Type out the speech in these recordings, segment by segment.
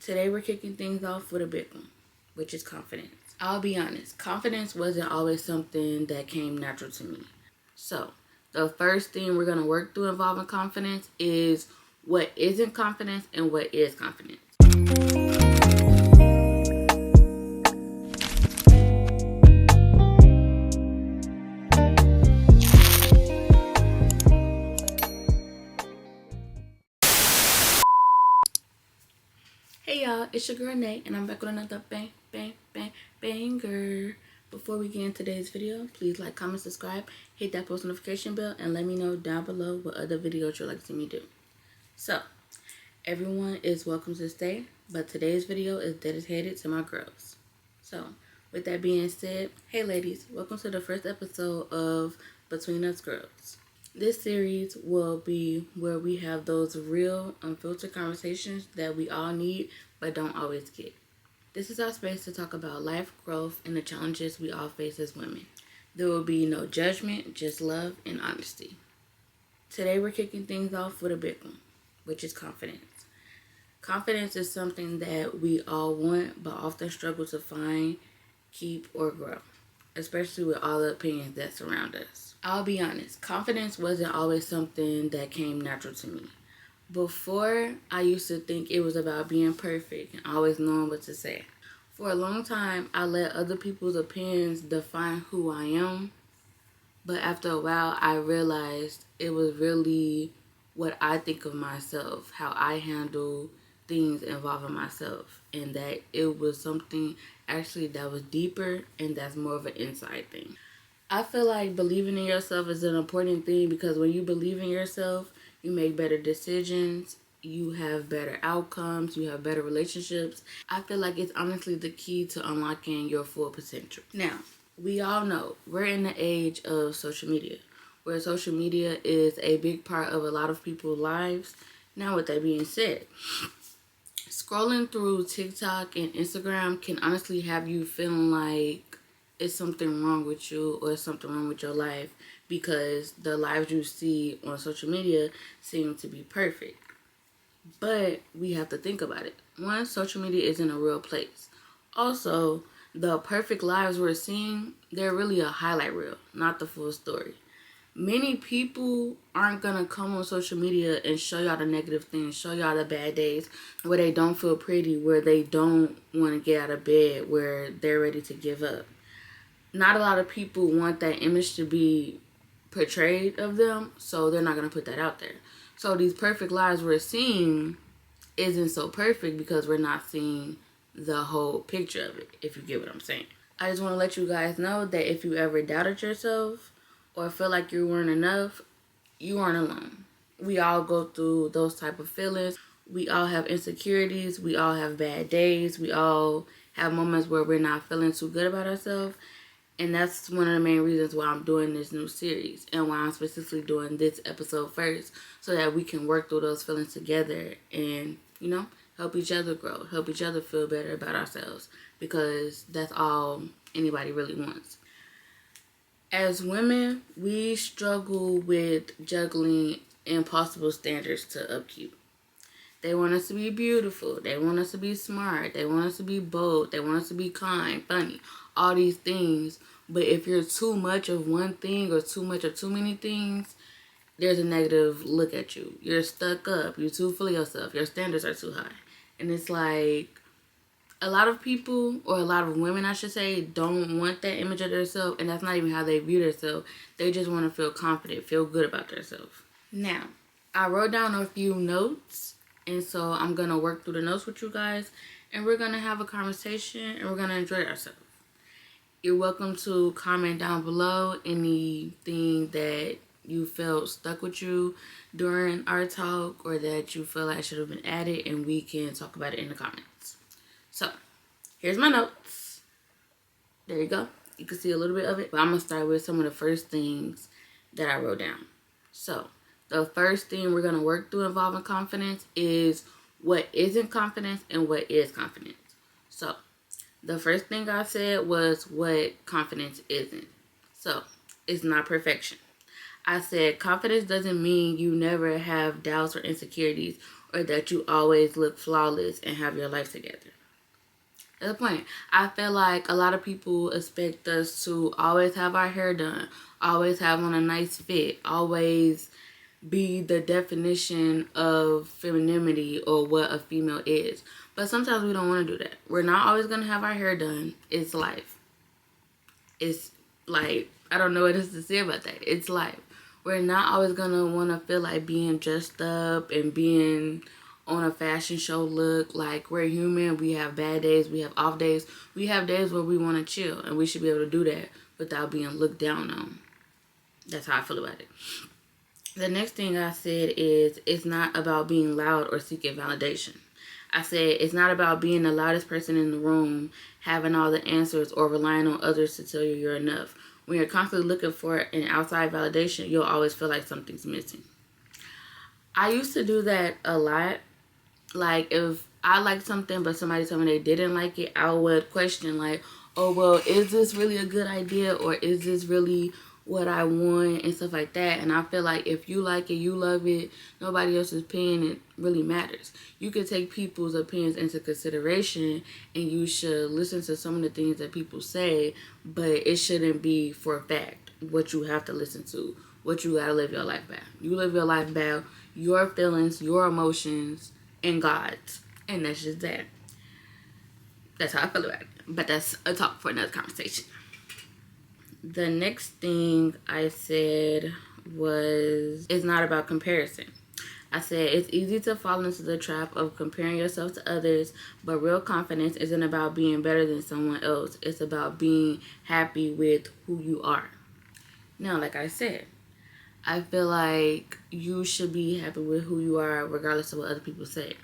Today we're kicking things off with a big one, which is confidence. I'll be honest, confidence wasn't always something that came natural to me. So, the first thing we're going to work through involving confidence is what isn't confidence and what is confidence. Hey y'all, it's your girl Nay, and I'm back with another banger. Before we get into today's video, please like, comment, subscribe, hit that post notification bell, and let me know down below what other videos you'd like to see me do. So, everyone is welcome to stay, but today's video is dedicated to my girls. So, with that being said, hey ladies, welcome to the first episode of Between Us Girls. This series will be where we have those real, unfiltered conversations that we all need but don't always get. This is our space to talk about life, growth, and the challenges we all face as women. There will be no judgment, just love and honesty. Today we're kicking things off with a big one, which is confidence. Confidence is something that we all want but often struggle to find, keep, or grow, especially with all the opinions that surround us. I'll be honest, confidence wasn't always something that came natural to me. Before, I used to think it was about being perfect and always knowing what to say. For a long time, I let other people's opinions define who I am. But after a while, I realized it was really what I think of myself, how I handle things involving myself, and that it was something actually that was deeper and that's more of an inside thing. I feel like believing in yourself is an important thing because when you believe in yourself, you make better decisions, you have better outcomes, you have better relationships. I feel like it's honestly the key to unlocking your full potential. Now, we all know we're in the age of social media, where social media is a big part of a lot of people's lives. Now, with that being said, scrolling through TikTok and Instagram can honestly have you feeling like it's something wrong with you or something wrong with your life because the lives you see on social media seem to be perfect. But we have to think about it. One, social media isn't a real place. Also, the perfect lives we're seeing, they're really a highlight reel, not the full story. Many people aren't going to come on social media and show y'all the negative things, show y'all the bad days, where they don't feel pretty, where they don't want to get out of bed, where they're ready to give up. Not a lot of people want that image to be portrayed of them, so they're not going to put that out there. So these perfect lives we're seeing isn't so perfect because we're not seeing the whole picture of it, if you get what I'm saying. I just want to let you guys know that if you ever doubted yourself or feel like you weren't enough, you aren't alone. We all go through those type of feelings. We all have insecurities. We all have bad days. We all have moments where we're not feeling too good about ourselves. And that's one of the main reasons why I'm doing this new series and why I'm specifically doing this episode first, so that we can work through those feelings together and, help each other grow, help each other feel better about ourselves, because that's all anybody really wants. As women, we struggle with juggling impossible standards to upkeep. They want us to be beautiful. They want us to be smart. They want us to be bold. They want us to be kind, funny, all these things. But if you're too much of one thing or too much of too many things, there's a negative look at you. You're stuck up. You're too full of yourself. Your standards are too high. And it's like a lot of people, or a lot of women, I should say, don't want that image of themselves. And that's not even how they view themselves. They just want to feel confident, feel good about themselves. Now, I wrote down a few notes. And so I'm going to work through the notes with you guys. And we're going to have a conversation. And we're going to enjoy ourselves. You're welcome to comment down below anything that you felt stuck with you during our talk, or that you feel like should have been added, and we can talk about it in the comments. So, here's my notes. There you go. You can see a little bit of it. But I'm going to start with some of the first things that I wrote down. So, the first thing we're going to work through involving confidence is what isn't confidence and what is confidence. So, the first thing I said was what confidence isn't. So, it's not perfection. I said confidence doesn't mean you never have doubts or insecurities or that you always look flawless and have your life together. That's the point. I feel like a lot of people expect us to always have our hair done, always have on a nice fit, always be the definition of femininity or what a female is. But sometimes we don't want to do that. We're not always going to have our hair done. It's life. It's like, I don't know what else to say about that. It's life. We're not always going to want to feel like being dressed up and being on a fashion show look. Like, we're human. We have bad days. We have off days. We have days where we want to chill, and we should be able to do that without being looked down on. That's how I feel about it. The next thing I said is, it's not about being loud or seeking validation. I said, it's not about being the loudest person in the room, having all the answers, or relying on others to tell you you're enough. When you're constantly looking for an outside validation, you'll always feel like something's missing. I used to do that a lot. Like, if I liked something but somebody told me they didn't like it, I would question, like, oh, well, is this really a good idea, or is this really what I want, and stuff like that. And I feel like if you like it, you love it, nobody else's opinion, it really matters. You can take people's opinions into consideration, and you should listen to some of the things that people say, but it shouldn't be for a fact what you have to listen to, what you gotta live your life by. You live your life by your feelings, your emotions, and God's, and that's just that. That's how I feel about it, but that's a talk for another conversation. The next thing I said was, it's not about comparison. I said, it's easy to fall into the trap of comparing yourself to others, but real confidence isn't about being better than someone else. It's about being happy with who you are. Now, like I said, I feel like you should be happy with who you are regardless of what other people say.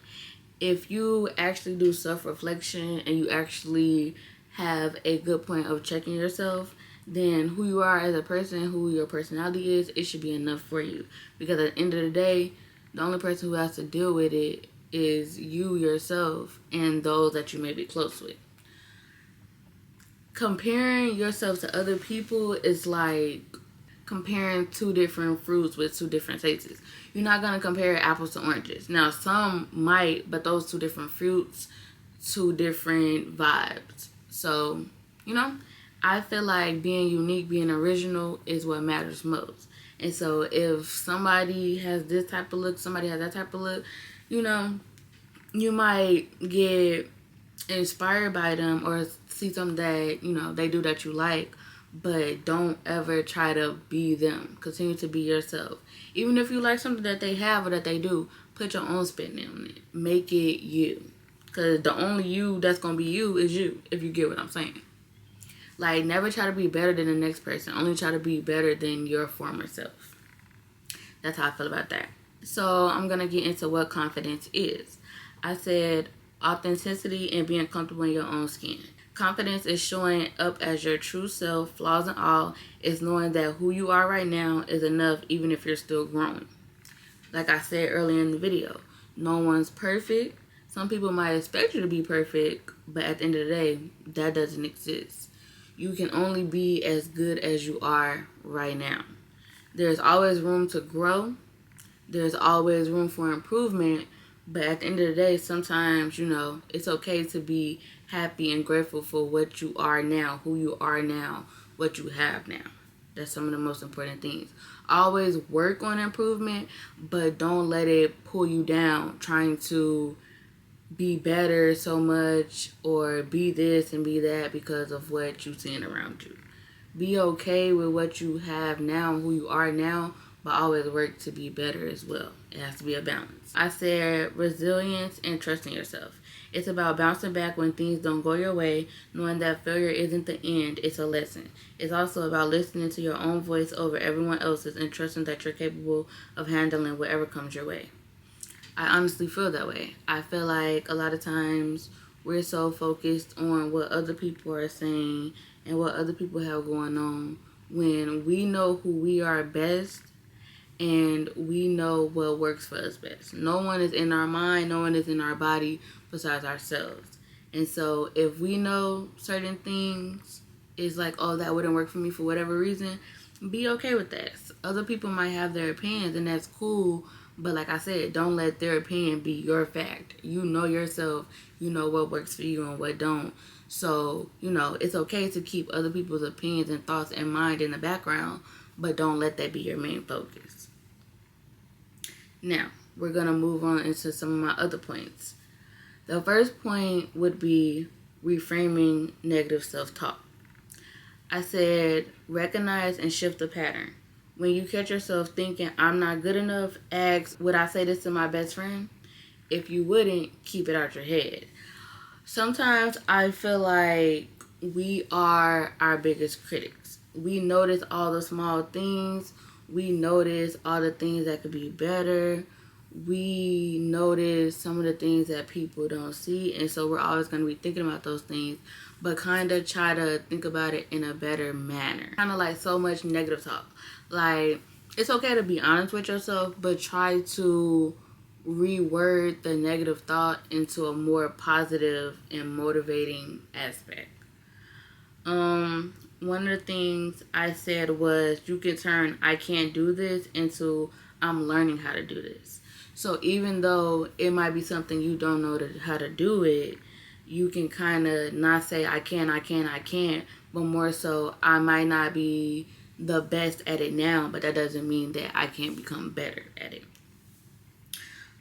If you actually do self-reflection and you actually have a good point of checking yourself, then who you are as a person, who your personality is, it should be enough for you. Because at the end of the day, the only person who has to deal with it is you, yourself, and those that you may be close with. Comparing yourself to other people is like comparing two different fruits with two different tastes. You're not going to compare apples to oranges. Now, some might, but those two different fruits, two different vibes. So, I feel like being unique, being original is what matters most. And so if somebody has this type of look, somebody has that type of look, you might get inspired by them or see something that, they do that you like, but don't ever try to be them. Continue to be yourself. Even if you like something that they have or that they do, put your own spin on it. Make it you. Because the only you that's going to be you is you, if you get what I'm saying. Like, never try to be better than the next person. Only try to be better than your former self. That's how I feel about that. So, I'm going to get into what confidence is. I said authenticity and being comfortable in your own skin. Confidence is showing up as your true self, flaws and all. Is knowing that who you are right now is enough, even if you're still growing. Like I said earlier in the video, no one's perfect. Some people might expect you to be perfect, but at the end of the day, that doesn't exist. You can only be as good as you are right now. There's always room to grow. There's always room for improvement. But at the end of the day, sometimes, it's okay to be happy and grateful for what you are now, who you are now, what you have now. That's some of the most important things. Always work on improvement, but don't let it pull you down trying to be better so much or be this and be that because of what you're seeing around you. Be okay with what you have now, who you are now, but always work to be better as well. It has to be a balance. I said resilience and trusting yourself. It's about bouncing back when things don't go your way, knowing that failure isn't the end, it's a lesson. It's also about listening to your own voice over everyone else's and trusting that you're capable of handling whatever comes your way. I honestly feel that way. I feel like a lot of times we're so focused on what other people are saying and what other people have going on when we know who we are best and we know what works for us best. No one is in our mind, no one is in our body besides ourselves. And so if we know certain things is like, oh, that wouldn't work for me for whatever reason, be okay with that. Other people might have their opinions and that's cool, But like I said, don't let their opinion be your fact. You know yourself. You know what works for you and what don't. So, it's okay to keep other people's opinions and thoughts in mind in the background, but don't let that be your main focus. Now, we're going to move on into some of my other points. The first point would be reframing negative self-talk. I said, recognize and shift the pattern. When you catch yourself thinking, I'm not good enough, ask, would I say this to my best friend? If you wouldn't, keep it out your head. Sometimes I feel like we are our biggest critics. We notice all the small things. We notice all the things that could be better. We notice some of the things that people don't see. And so we're always going to be thinking about those things, but kind of try to think about it in a better manner. Kind of like so much negative talk. Like, it's okay to be honest with yourself, but try to reword the negative thought into a more positive and motivating aspect. One of the things I said was you can turn I can't do this into I'm learning how to do this. So even though it might be something you don't know how to do it, you can kind of not say I can't, but more so I might not be the best at it now, but that doesn't mean that I can't become better at it.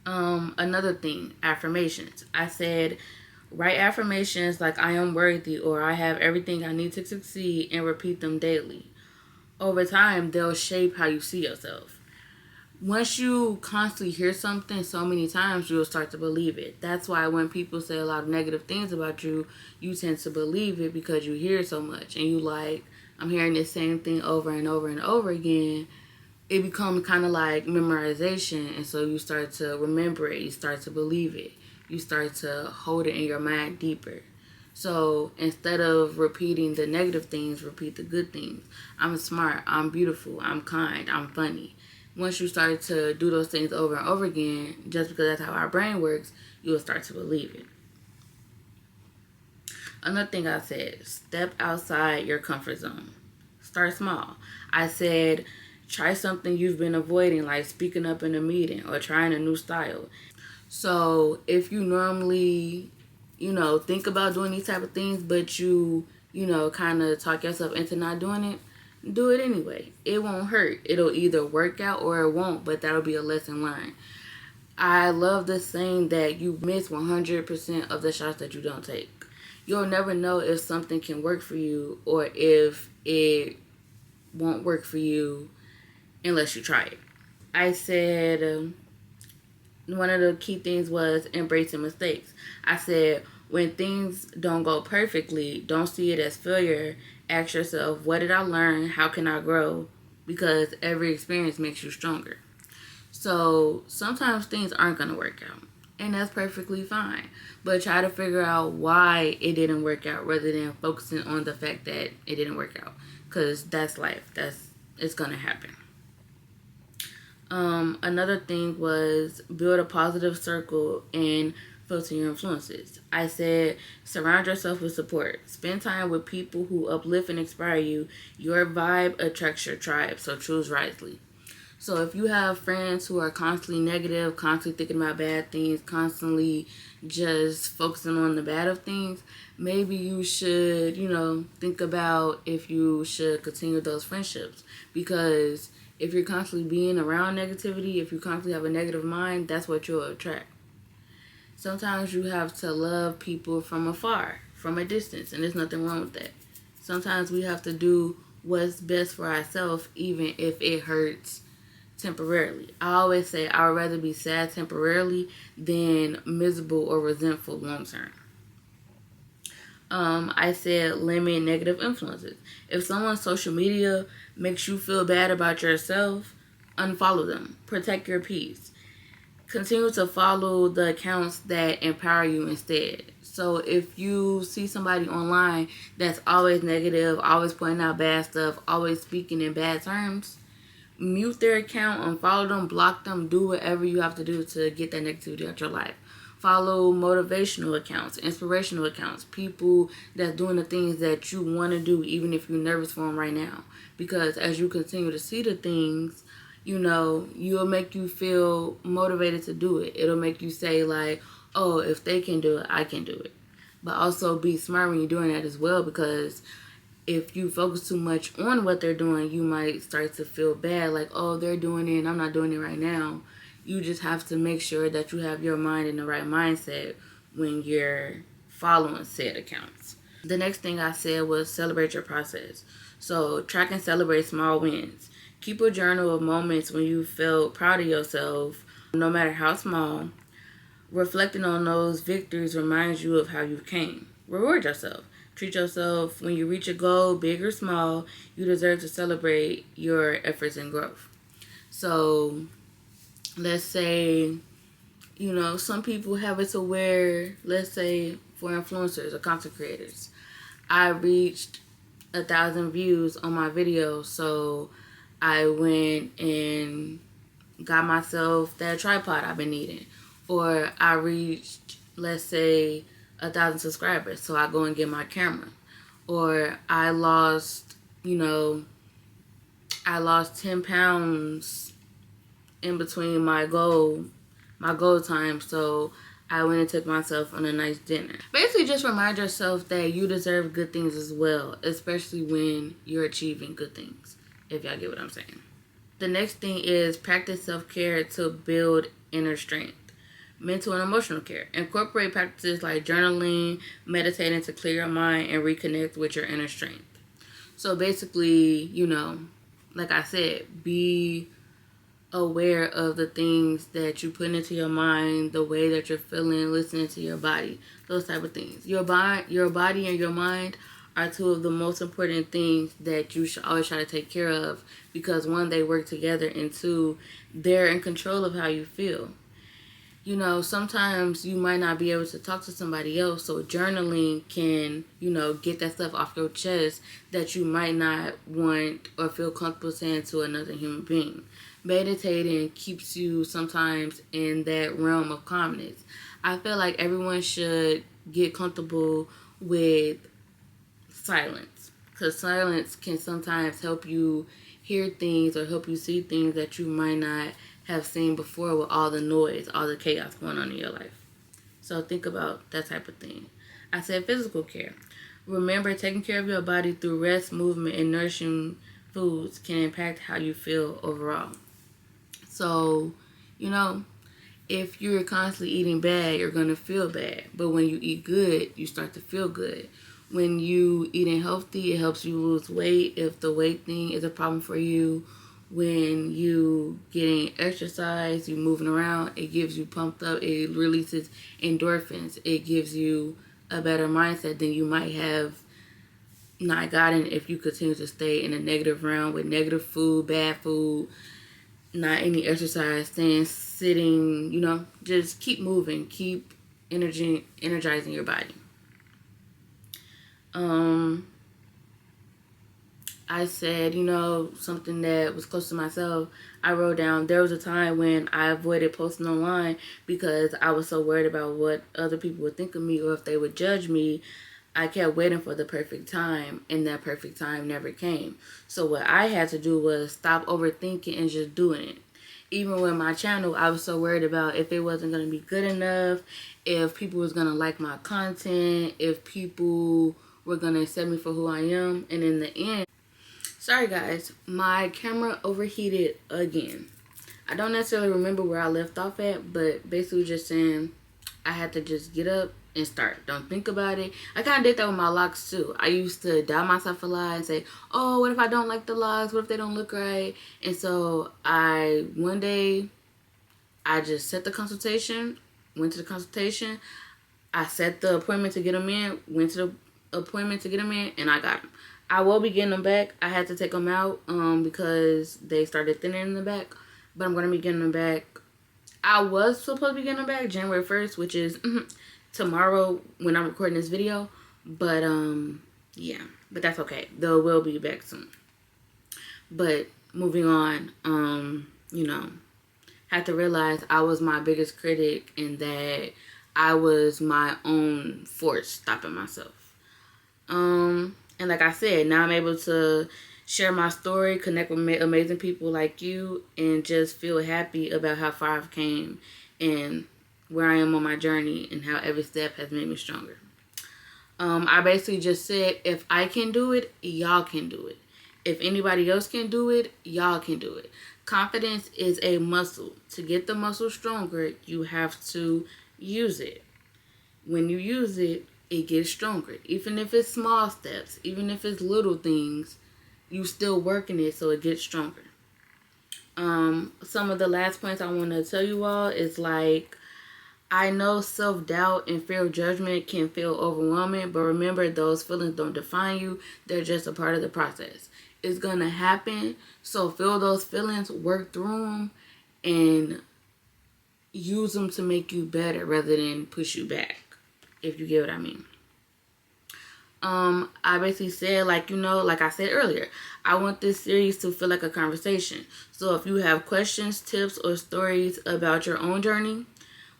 Another thing, affirmations. I said, write affirmations like I am worthy or I have everything I need to succeed and repeat them daily. Over time, they'll shape how you see yourself. Once you constantly hear something so many times, you'll start to believe it. That's why when people say a lot of negative things about you, you tend to believe it because you hear it so much. And you like, I'm hearing this same thing over and over and over again. It becomes kind of like memorization. And so you start to remember it. You start to believe it. You start to hold it in your mind deeper. So instead of repeating the negative things, repeat the good things. I'm smart. I'm beautiful. I'm kind. I'm funny. Once you start to do those things over and over again, just because that's how our brain works, you'll start to believe it. Another thing I said, step outside your comfort zone. Start small. I said, try something you've been avoiding, like speaking up in a meeting or trying a new style. So if you normally, think about doing these type of things, but you kind of talk yourself into not doing it, do it anyway. It won't hurt. It'll either work out or it won't, but that'll be a lesson learned. I love the saying that you miss 100% of the shots that you don't take. You'll never know if something can work for you or if it won't work for you unless you try it. I said one of the key things was embracing mistakes. I said when things don't go perfectly, don't see it as failure. Ask yourself, what did I learn? How can I grow? Because every experience makes you stronger. So sometimes things aren't going to work out. And that's perfectly fine. But try to figure out why it didn't work out rather than focusing on the fact that it didn't work out. Because that's life. It's going to happen. Another thing was build a positive circle and filter your influences. I said, surround yourself with support. Spend time with people who uplift and inspire you. Your vibe attracts your tribe, so choose wisely. So if you have friends who are constantly negative, constantly thinking about bad things, constantly just focusing on the bad of things, maybe you should, think about if you should continue those friendships. Because if you're constantly being around negativity, if you constantly have a negative mind, that's what you'll attract. Sometimes you have to love people from afar, from a distance, and there's nothing wrong with that. Sometimes we have to do what's best for ourselves, even if it hurts temporarily. I always say I would rather be sad temporarily than miserable or resentful long term. I said limit negative influences. If someone's social media makes you feel bad about yourself, unfollow them. Protect your peace. Continue to follow the accounts that empower you instead. So if you see somebody online that's always negative, always pointing out bad stuff, always speaking in bad terms, mute their account, unfollow them, block them, do whatever you have to do to get that negativity out your life. Follow motivational accounts, inspirational accounts, people that's doing the things that you want to do even if you're nervous for them right now. Because as you continue to see the things, you'll make you feel motivated to do it. It'll make you say like, oh, if they can do it, I can do it. But also be smart when you're doing that as well, because if you focus too much on what they're doing, you might start to feel bad, like, oh, they're doing it and I'm not doing it right now. You just have to make sure that you have your mind in the right mindset when you're following said accounts. The next thing I said was celebrate your process. So track and celebrate small wins. Keep a journal of moments when you felt proud of yourself, no matter how small. Reflecting on those victories reminds you of how you came. Reward yourself. Treat yourself when you reach a goal, big or small. You deserve to celebrate your efforts and growth. So let's say, some people have it to where, let's say for influencers or content creators, I reached 1,000 views on my video, so I went and got myself that tripod I've been needing. Or I reached, let's say, 1,000 subscribers, so I go and get my camera. Or I lost 10 pounds in between my goal time, so I went and took myself on a nice dinner. Basically, just remind yourself that you deserve good things as well, especially when you're achieving good things, if y'all get what I'm saying. The next thing is practice self-care to build inner strength. Mental and emotional care. Incorporate practices like journaling, meditating to clear your mind and reconnect with your inner strength. So basically, like I said, be aware of the things that you put into your mind, the way that you're feeling, listening to your body, those type of things. Your body and your mind are two of the most important things that you should always try to take care of, because one, they work together, and two, they're in control of how you feel. Sometimes you might not be able to talk to somebody else, so journaling can, get that stuff off your chest that you might not want or feel comfortable saying to another human being. Meditating keeps you sometimes in that realm of calmness. I feel like everyone should get comfortable with silence, because silence can sometimes help you hear things or help you see things that you might not have seen before with all the noise, all the chaos going on in your life. So think about that type of thing. I said physical care. Remember, taking care of your body through rest, movement, and nourishing foods can impact how you feel overall. So, if you're constantly eating bad, you're going to feel bad. But when you eat good, you start to feel good. When you eating healthy, it helps you lose weight. If the weight thing is a problem for you, when you getting exercise, you moving around, it gives you pumped up. It releases endorphins. It gives you a better mindset than you might have not gotten if you continue to stay in a negative realm with negative food, bad food, not any exercise, staying sitting, just keep moving, keep energizing your body. I said, something that was close to myself. I wrote down, there was a time when I avoided posting online because I was so worried about what other people would think of me or if they would judge me. I kept waiting for the perfect time, and that perfect time never came. So what I had to do was stop overthinking and just doing it. Even with my channel, I was so worried about if it wasn't going to be good enough, if people was going to like my content, if people were going to accept me for who I am. And in the end, sorry guys, my camera overheated again. I don't necessarily remember where I left off at, but basically just saying I had to just get up and start. Don't think about it. I kind of did that with my locks too. I used to doubt myself a lot and say, oh, what if I don't like the locks? What if they don't look right? And so one day, I just set the consultation, went to the consultation. I set the appointment to get them in, went to the appointment to get them in, and I got them. I will be getting them back. I had to take them out because they started thinning in the back, but I'm going to be getting them back. I was supposed to be getting them back January 1st, which is tomorrow when I'm recording this video. But, yeah. But that's okay. They will be back soon. But moving on, had to realize I was my biggest critic and that I was my own force stopping myself. And like I said, now I'm able to share my story, connect with amazing people like you, and just feel happy about how far I've came and where I am on my journey and how every step has made me stronger. I basically just said, if I can do it, y'all can do it. If anybody else can do it, y'all can do it. Confidence is a muscle. To get the muscle stronger, you have to use it. When you use it, it gets stronger. Even if it's small steps, even if it's little things, you still working it so it gets stronger. Some of the last points I want to tell you all is like, I know self-doubt and fear of judgment can feel overwhelming, but remember, those feelings don't define you. They're just a part of the process. It's going to happen, so feel those feelings, work through them, and use them to make you better rather than push you back, if you get what I mean. I basically said, like I said earlier, I want this series to feel like a conversation. So if you have questions, tips, or stories about your own journey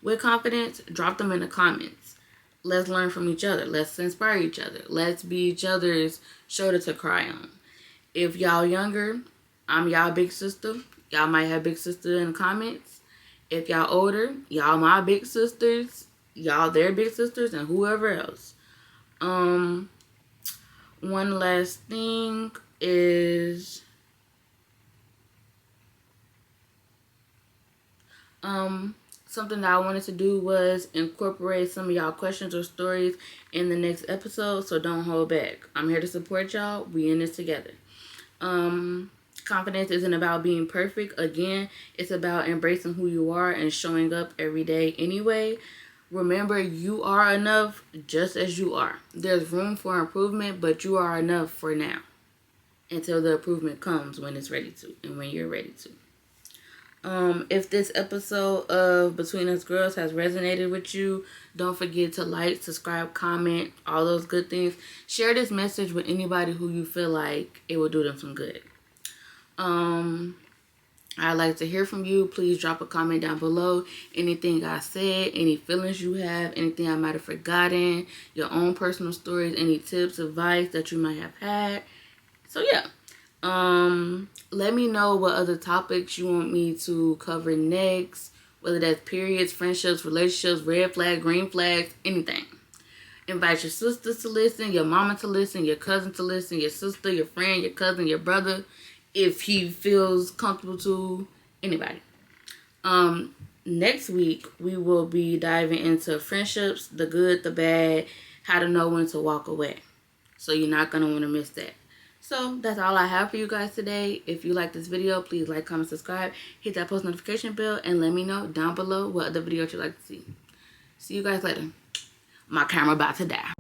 with confidence, drop them in the comments. Let's learn from each other. Let's inspire each other. Let's be each other's shoulder to cry on. If y'all younger, I'm y'all big sister. Y'all might have big sister in the comments. If y'all older, y'all my big sisters. Y'all their big sisters, and whoever else. One last thing is something that I wanted to do was incorporate some of y'all questions or stories in the next episode, so don't hold back. I'm here to support y'all. We in this together. Confidence isn't about being perfect. Again, it's about embracing who you are and showing up every day anyway. Remember, you are enough just as you are. There's room for improvement, but you are enough for now until the improvement comes when it's ready to and when you're ready to. If this episode of Between Us Girls has resonated with you, don't forget to like, subscribe, comment, all those good things. Share this message with anybody who you feel like it will do them some good. I'd like to hear from you. Please drop a comment down below. Anything I said, any feelings you have, anything I might have forgotten, your own personal stories, any tips, advice that you might have had. So yeah. Let me know what other topics you want me to cover next, whether that's periods, friendships, relationships, red flag, green flags, anything. Invite your sisters to listen, your mama to listen, your cousin to listen, your sister, your friend, your cousin, your brother, if he feels comfortable to, anybody. Next week, we will be diving into friendships, the good, the bad, how to know when to walk away. So you're not going to want to miss that. So that's all I have for you guys today. If you like this video, please like, comment, subscribe, hit that post notification bell, and let me know down below what other videos you'd like to see. See you guys later. My camera about to die.